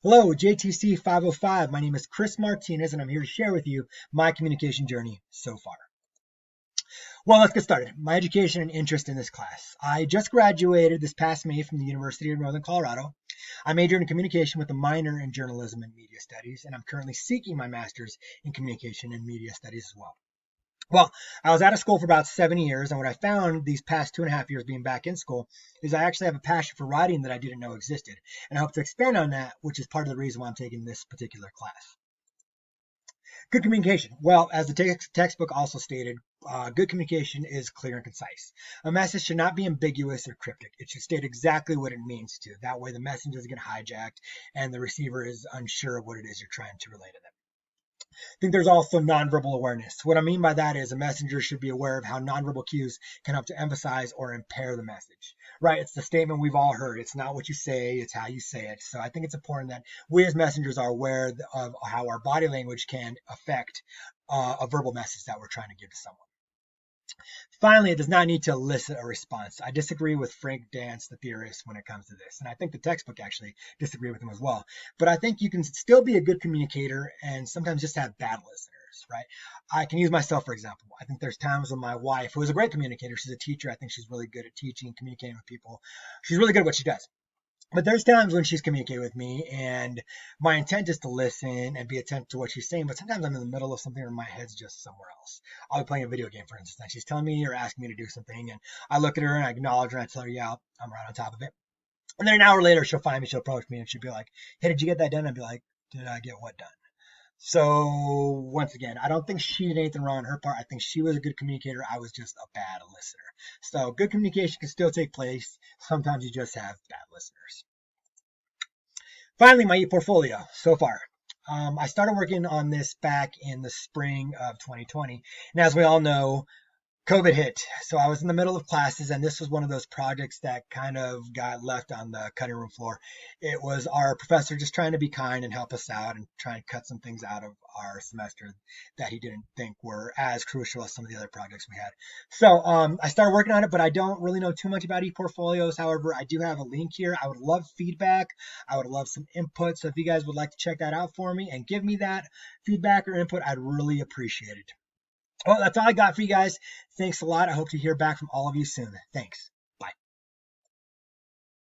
Hello, JTC 505. My name is Chris Martinez, and I'm here to share with you my communication journey so far. Well, let's get started. My education and interest in this class. I just graduated this past May from the University of Northern Colorado. I majored in communication with a minor in journalism and media studies, and I'm currently seeking my master's in communication and media studies as well. Well, I was out of school for about 7 years, and what I found these past 2.5 years being back in school is I actually have a passion for writing that I didn't know existed. And I hope to expand on that, which is part of the reason why I'm taking this particular class. Good communication. Well, as the textbook also stated, good communication is clear and concise. A message should not be ambiguous or cryptic. It should state exactly what it means to. That way, the message doesn't get hijacked and the receiver is unsure of what it is you're trying to relay to them. I think there's also nonverbal awareness. What I mean by that is a messenger should be aware of how nonverbal cues can help to emphasize or impair the message. Right? It's the statement we've all heard. It's not what you say, it's how you say it. So I think it's important that we as messengers are aware of how our body language can affect a verbal message that we're trying to give to someone. Finally, it does not need to elicit a response. I disagree with Frank Dance, the theorist, when it comes to this. And I think the textbook actually disagree with him as well. But I think you can still be a good communicator and sometimes just have bad listeners, right? I can use myself, for example. I think there's times when my wife, who is a great communicator, she's a teacher. I think she's really good at teaching, communicating with people. She's really good at what she does. But there's times when she's communicating with me and my intent is to listen and be attentive to what she's saying, but sometimes I'm in the middle of something and my head's just somewhere else. I'll be playing a video game, for instance, and she's telling me or asking me to do something, and I look at her and I acknowledge her and I tell her, yeah, I'm right on top of it. And then an hour later, she'll find me, she'll approach me, and she'll be like, hey, did you get that done? I'd be like, did I get what done? So once again, I don't think she did anything wrong on her part. I think she was a good communicator. I was just a bad listener. So good communication can still take place. Sometimes you just have bad listeners. Finally, my e-portfolio so far. I started working on this back in the spring of 2020. And as we all know, COVID hit. So I was in the middle of classes, and this was one of those projects that kind of got left on the cutting room floor. It was our professor just trying to be kind and help us out and try and cut some things out of our semester that he didn't think were as crucial as some of the other projects we had. So I started working on it, but I don't really know too much about e-portfolios. However, I do have a link here. I would love feedback. I would love some input. So if you guys would like to check that out for me and give me that feedback or input, I'd really appreciate it. Well, that's all I got for you guys. Thanks a lot. I hope to hear back from all of you soon. Thanks.